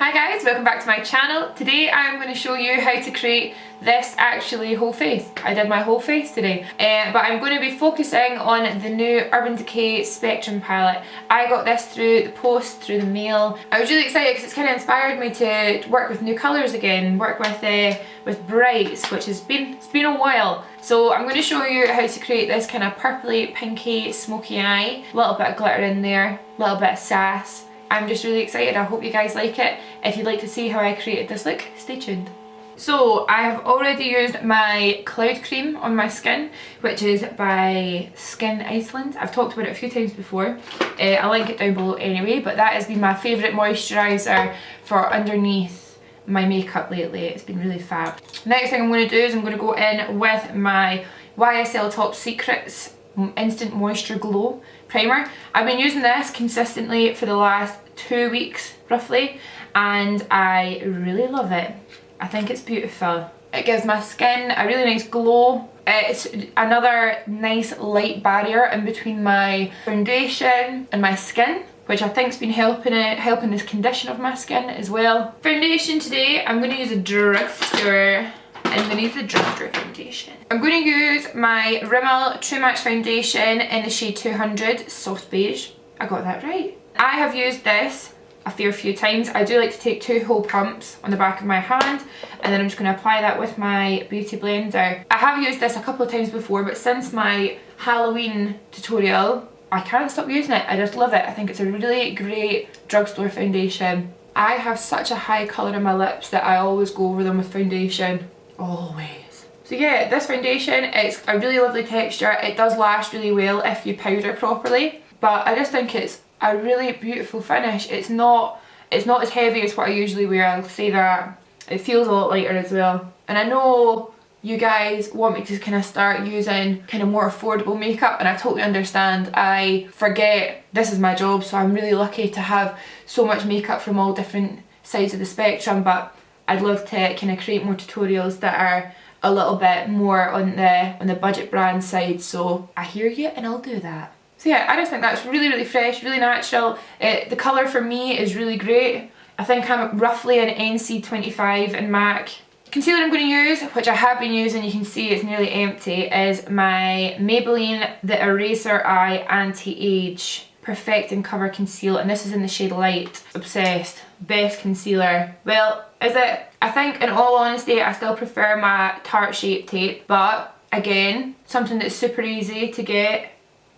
Hi guys, welcome back to my channel. Today I'm going to show you how to create this whole face. I did my whole face today, but I'm going to be focusing on the new Urban Decay Spectrum palette. I got this through the post, through the mail. I was really excited because it's kind of inspired me to work with new colours again, work with brights, which it's been a while. So I'm going to show you how to create this kind of purpley, pinky, smoky eye. A little bit of glitter in there, a little bit of sass. I'm just really excited. I hope you guys like it. If you'd like to see how I created this look, stay tuned. So I have already used my cloud cream on my skin, which is by Skyn Iceland. I've talked about it a few times before. I'll link it down below anyway, but that has been my favourite moisturiser for underneath my makeup lately. It's been really fab. Next thing I'm going to do is I'm going to go in with my YSL Top Secrets Instant Moisture Glow Primer. I've been using this consistently for the last 2 weeks roughly, and I really love it. I think it's beautiful. It gives my skin a really nice glow. It's another nice light barrier in between my foundation and my skin, which I think's been helping this condition of my skin as well. Foundation today, I'm going to use a drugstore. I'm going to use the drugstore foundation. I'm going to use my Rimmel True Match foundation in the shade 200 Soft Beige. I got that right. I have used this a fair few times. I do like to take 2 whole pumps on the back of my hand, and then I'm just going to apply that with my beauty blender. I have used this a couple of times before, but since my Halloween tutorial, I can't stop using it. I just love it. I think it's a really great drugstore foundation. I have such a high colour in my lips that I always go over them with foundation. Always. So yeah, this foundation, it's a really lovely texture. It does last really well if you powder properly, but I just think it's a really beautiful finish. It's not as heavy as what I usually wear, I'll say that. It feels a lot lighter as well. And I know you guys want me to kind of start using kind of more affordable makeup, and I totally understand. I forget this is my job, so I'm really lucky to have so much makeup from all different sides of the spectrum, but I'd love to kind of create more tutorials that are a little bit more on the budget brand side, so I hear you and I'll do that. So yeah, I just think that's really, really fresh, really natural. The colour for me is really great. I think I'm roughly an NC25 in MAC. Concealer I'm going to use, which I have been using, you can see it's nearly empty, is my Maybelline The Eraser Eye Anti-Age Perfect and Cover Conceal, and this is in the shade Light. Obsessed. Best concealer. Well, is it? I think in all honesty I still prefer my Tarte Shape Tape, but again, something that's super easy to get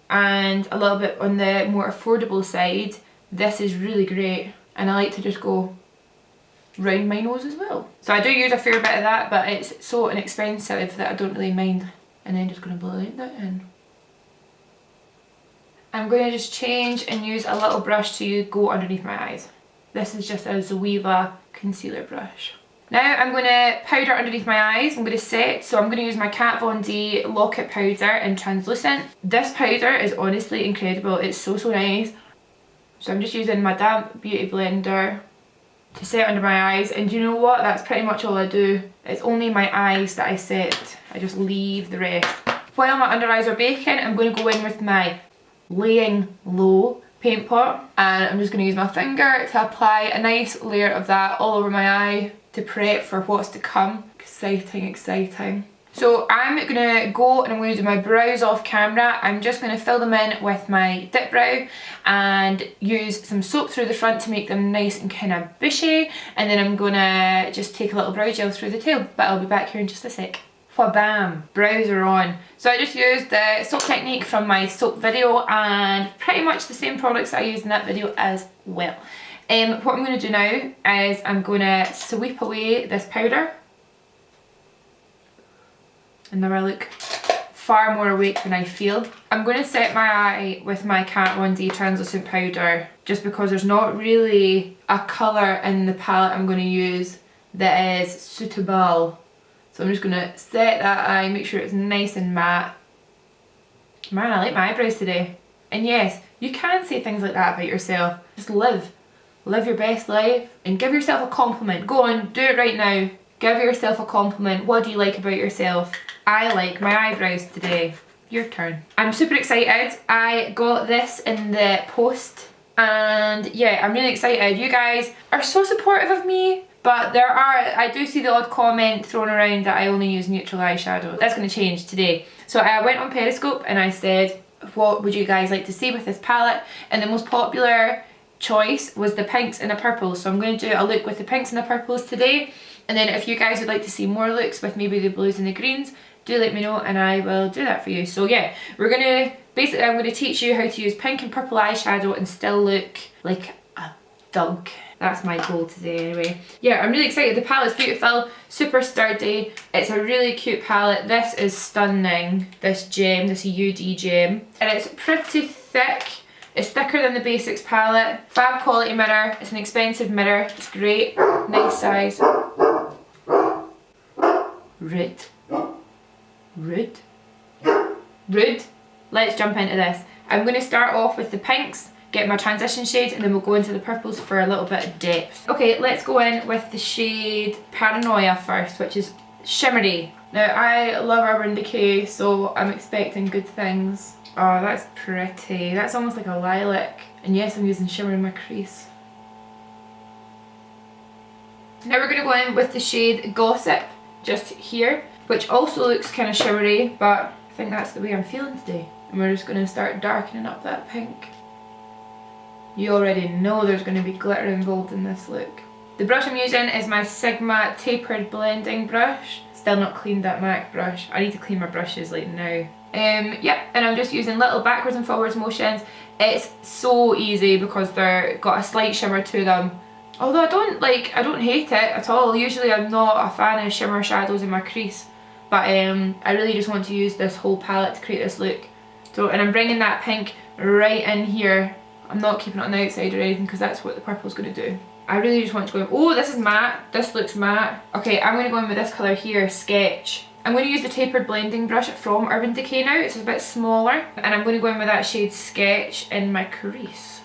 and a little bit on the more affordable side. This is really great, and I like to just go round my nose as well. So I do use a fair bit of that, but it's so inexpensive that I don't really mind. And then just going to blend that in. I'm going to just change and use a little brush to go underneath my eyes. This is just a Zoeva concealer brush. Now I'm going to powder underneath my eyes. I'm going to set, so I'm going to use my Kat Von D Lock-It powder in translucent. This powder is honestly incredible. It's so nice. So I'm just using my damp beauty blender to set under my eyes, and you know what? That's pretty much all I do. It's only my eyes that I set. I just leave the rest. While my under eyes are baking, I'm going to go in with my Layin Low Paint Pot, and I'm just going to use my finger to apply a nice layer of that all over my eye to prep for what's to come. Exciting, exciting. So I'm going to go and I'm going to do my brows off camera. I'm just going to fill them in with my dip brow and use some soap through the front to make them nice and kind of bushy, and then I'm going to just take a little brow gel through the tail, but I'll be back here in just a sec. Wha-bam! Brows are on. So I just used the soap technique from my soap video and pretty much the same products that I used in that video as well. What I'm going to do now is I'm going to sweep away this powder. And now I look far more awake than I feel. I'm going to set my eye with my Kat Von D translucent powder, just because there's not really a colour in the palette I'm going to use that is suitable. So I'm just going to set that eye, make sure it's nice and matte. Man, I like my eyebrows today. And yes, you can say things like that about yourself. Just live. Live your best life and give yourself a compliment. Go on, do it right now. Give yourself a compliment. What do you like about yourself? I like my eyebrows today. Your turn. I'm super excited. I got this in the post And yeah, I'm really excited. You guys are so supportive of me, but I do see the odd comment thrown around that I only use neutral eyeshadow. That's going to change today. So I went on Periscope and I said, what would you guys like to see with this palette? And the most popular choice was the pinks and the purples. So I'm going to do a look with the pinks and the purples today. And then if you guys would like to see more looks with maybe the blues and the greens, do let me know and I will do that for you. So yeah, I'm going to teach you how to use pink and purple eyeshadow and still look like a thug. That's my goal today anyway. Yeah, I'm really excited. The palette's beautiful, super sturdy. It's a really cute palette. This is stunning, this gem, this UD gem. And it's pretty thick. It's thicker than the Basics palette. Fab quality mirror. It's an expensive mirror. It's great. Nice size. Rude. Rude. Rude. Let's jump into this. I'm going to start off with the pinks, get my transition shades, and then we'll go into the purples for a little bit of depth. Okay, let's go in with the shade Paranoia first, which is shimmery. Now, I love Urban Decay, so I'm expecting good things. Oh, that's pretty. That's almost like a lilac. And yes, I'm using shimmer in my crease. Now we're going to go in with the shade Gossip, just here, which also looks kind of shimmery, but I think that's the way I'm feeling today. And we're just going to start darkening up that pink. You already know there's going to be glitter involved in this look. The brush I'm using is my Sigma Tapered Blending Brush. Still not cleaned that MAC brush. I need to clean my brushes like now. Yep, and I'm just using little backwards and forwards motions. It's so easy because they're got a slight shimmer to them. Although I don't hate it at all. Usually I'm not a fan of shimmer shadows in my crease. But I really just want to use this whole palette to create this look. So, and I'm bringing that pink right in here. I'm not keeping it on the outside or anything because that's what the purple's going to do. I really just want to go in. Oh, this is matte. This looks matte. Okay, I'm going to go in with this colour here, Sketch. I'm going to use the tapered blending brush from Urban Decay now. It's a bit smaller. And I'm going to go in with that shade Sketch in my crease.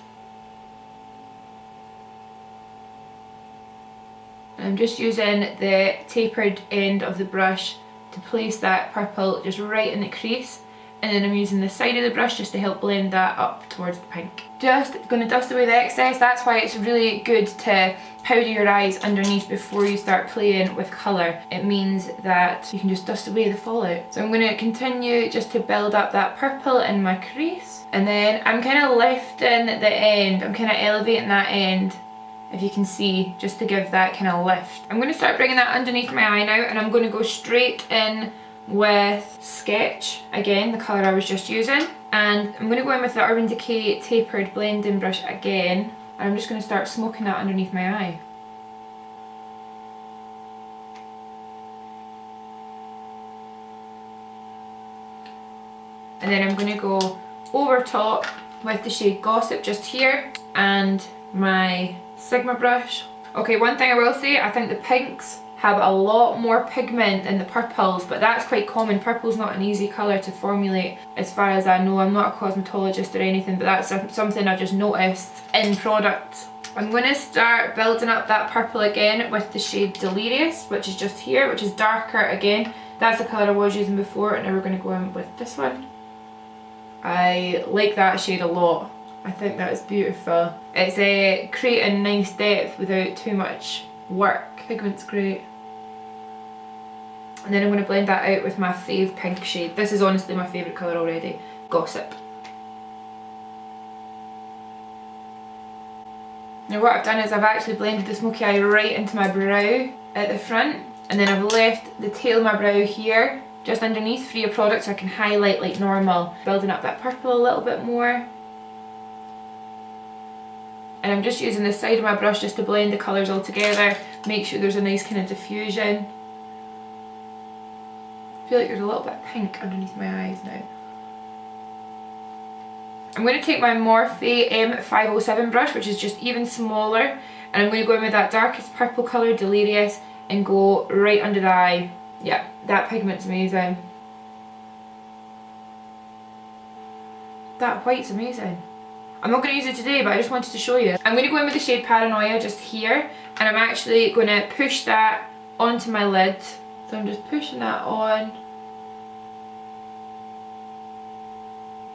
And I'm just using the tapered end of the brush to place that purple just right in the crease. And then I'm using the side of the brush just to help blend that up towards the pink. Just going to dust away the excess. That's why it's really good to powder your eyes underneath before you start playing with colour. It means that you can just dust away the fallout. So I'm going to continue just to build up that purple in my crease. And then I'm kind of lifting the end. I'm kind of elevating that end, if you can see, just to give that kind of lift. I'm going to start bringing that underneath my eye now, and I'm going to go straight in with Sketch, again the colour I was just using, and I'm going to go in with the Urban Decay Tapered Blending Brush again, and I'm just going to start smoking that underneath my eye. And then I'm going to go over top with the shade Gossip just here, and my Sigma brush. Okay, one thing I will say, I think the pinks have a lot more pigment than the purples, but that's quite common. Purple's not an easy colour to formulate as far as I know. I'm not a cosmetologist or anything, but that's something I've just noticed in products. I'm going to start building up that purple again with the shade Delirious, which is just here, which is darker again. That's the colour I was using before, and now we're going to go in with this one. I like that shade a lot. I think that is beautiful. It's creating nice depth without too much work. Pigment's great. And then I'm going to blend that out with my FAVE pink shade. This is honestly my favourite colour already, Gossip. Now what I've done is I've actually blended the smoky eye right into my brow at the front, and then I've left the tail of my brow here, just underneath, free of product, so I can highlight like normal. Building up that purple a little bit more. And I'm just using the side of my brush just to blend the colours all together, make sure there's a nice kind of diffusion. I feel like there's a little bit of pink underneath my eyes now. I'm going to take my Morphe M507 brush, which is just even smaller, and I'm going to go in with that darkest purple colour, Delirious, and go right under the eye. Yeah, that pigment's amazing. That white's amazing. I'm not going to use it today, but I just wanted to show you. I'm going to go in with the shade Paranoia just here, and I'm actually going to push that onto my lid. So I'm just pushing that on.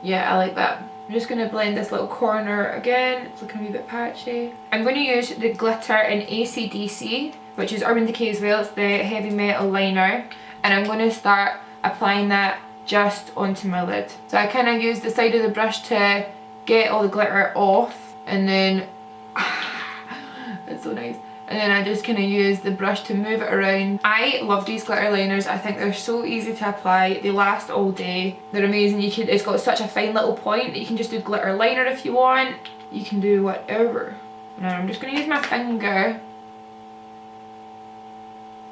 Yeah, I like that. I'm just going to blend this little corner again. It's looking a wee bit patchy. I'm going to use the glitter in ACDC, which is Urban Decay as well. It's the heavy metal liner. And I'm going to start applying that just onto my lid. So I kind of use the side of the brush to get all the glitter off, and then it's so nice. And then I just kind of use the brush to move it around. I love these glitter liners. I think they're so easy to apply. They last all day. They're amazing. It's got such a fine little point that you can just do glitter liner if you want. You can do whatever. Now I'm just going to use my finger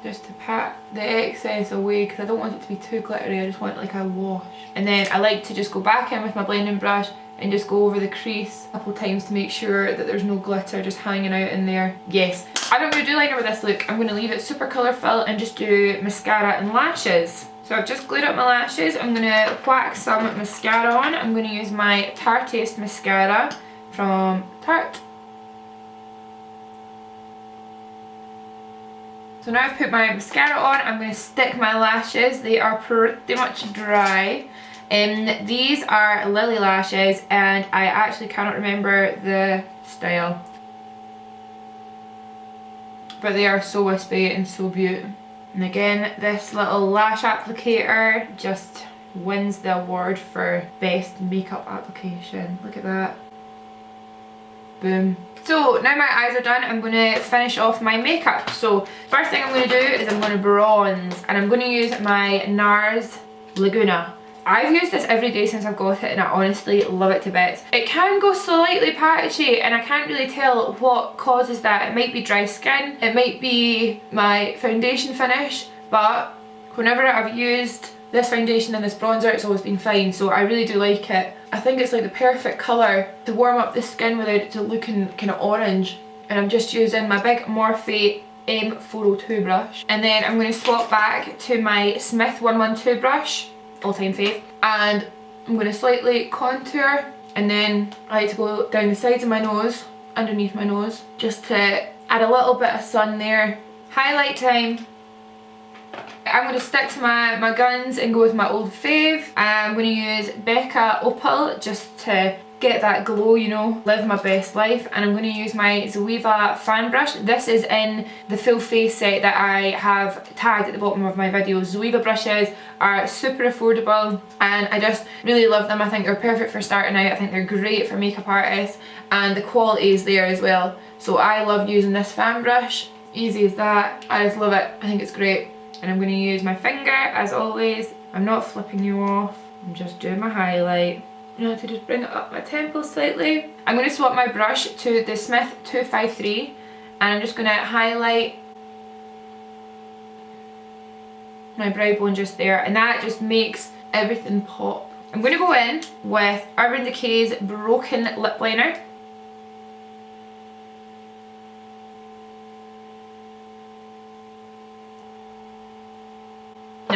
just to pat the excess away, because I don't want it to be too glittery. I just want like a wash. And then I like to just go back in with my blending brush and just go over the crease a couple times to make sure that there's no glitter just hanging out in there. Yes, I'm not going to do liner with this look. I'm going to leave it super colourful and just do mascara and lashes. So I've just glued up my lashes. I'm going to whack some mascara on. I'm going to use my Tartiest Mascara from Tarte. So now I've put my mascara on, I'm going to stick my lashes. They are pretty much dry. These are Lily lashes, and I actually cannot remember the style. But they are so wispy and so beautiful. And again, this little lash applicator just wins the award for best makeup application. Look at that. Boom. So now my eyes are done, I'm going to finish off my makeup. So first thing I'm going to do is I'm going to bronze, and I'm going to use my NARS Laguna. I've used this every day since I've got it, and I honestly love it to bits. It can go slightly patchy, and I can't really tell what causes that. It might be dry skin, it might be my foundation finish, but whenever I've used this foundation and this bronzer, it's always been fine, so I really do like it. I think it's like the perfect colour to warm up the skin without it to looking kind of orange. And I'm just using my big Morphe M402 brush. And then I'm going to swap back to my Smith 112 brush, all-time fave. And I'm going to slightly contour, and then I like to go down the sides of my nose, underneath my nose, just to add a little bit of sun there. Highlight time. I'm going to stick to my guns and go with my old fave. I'm going to use Becca Opal just to get that glow, you know, live my best life. And I'm going to use my Zoeva fan brush. This is in the full face set that I have tagged at the bottom of my videos. Zoeva brushes are super affordable, and I just really love them. I think they're perfect for starting out. I think they're great for makeup artists, and the quality is there as well. So I love using this fan brush. Easy as that. I just love it. I think it's great. And I'm going to use my finger as always. I'm not flipping you off, I'm just doing my highlight. You know, to just bring it up my temples slightly. I'm going to swap my brush to the Smith 253, and I'm just going to highlight my brow bone just there, and that just makes everything pop. I'm going to go in with Urban Decay's Broken Lip Liner.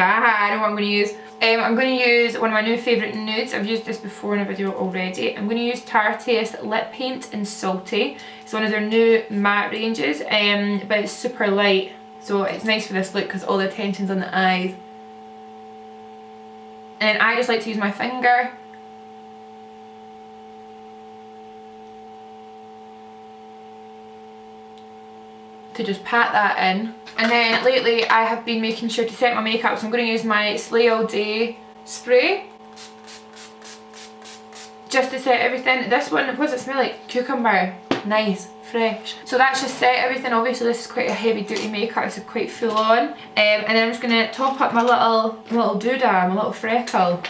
I know what I'm going to use. I'm going to use one of my new favourite nudes. I've used this before in a video already. I'm going to use Tartiest Lip Paint in Salty. It's one of their new matte ranges, but it's super light. So it's nice for this look because all the attention's on the eyes. And I just like to use my finger to just pat that in. And then lately I have been making sure to set my makeup, so I'm going to use my Slay All Day spray just to set everything. This one, what does it smell like? Cucumber. Nice, fresh. So that's just set everything. Obviously this is quite a heavy duty makeup, it's quite full on. And then I'm just going to top up my little doodah, my little freckle.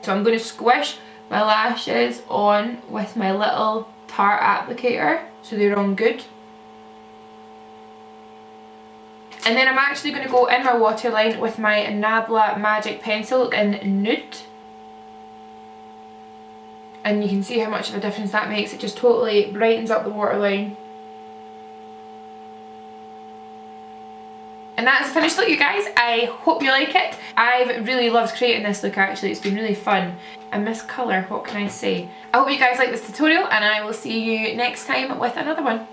So I'm going to squish my lashes on with my little Tarte applicator so they're on good. And then I'm actually going to go in my waterline with my Nabla Magic Pencil in Nude. And you can see how much of a difference that makes. It just totally brightens up the waterline. And that's the finished look, you guys. I hope you like it. I've really loved creating this look actually. It's been really fun. I miss colour, what can I say? I hope you guys like this tutorial, and I will see you next time with another one.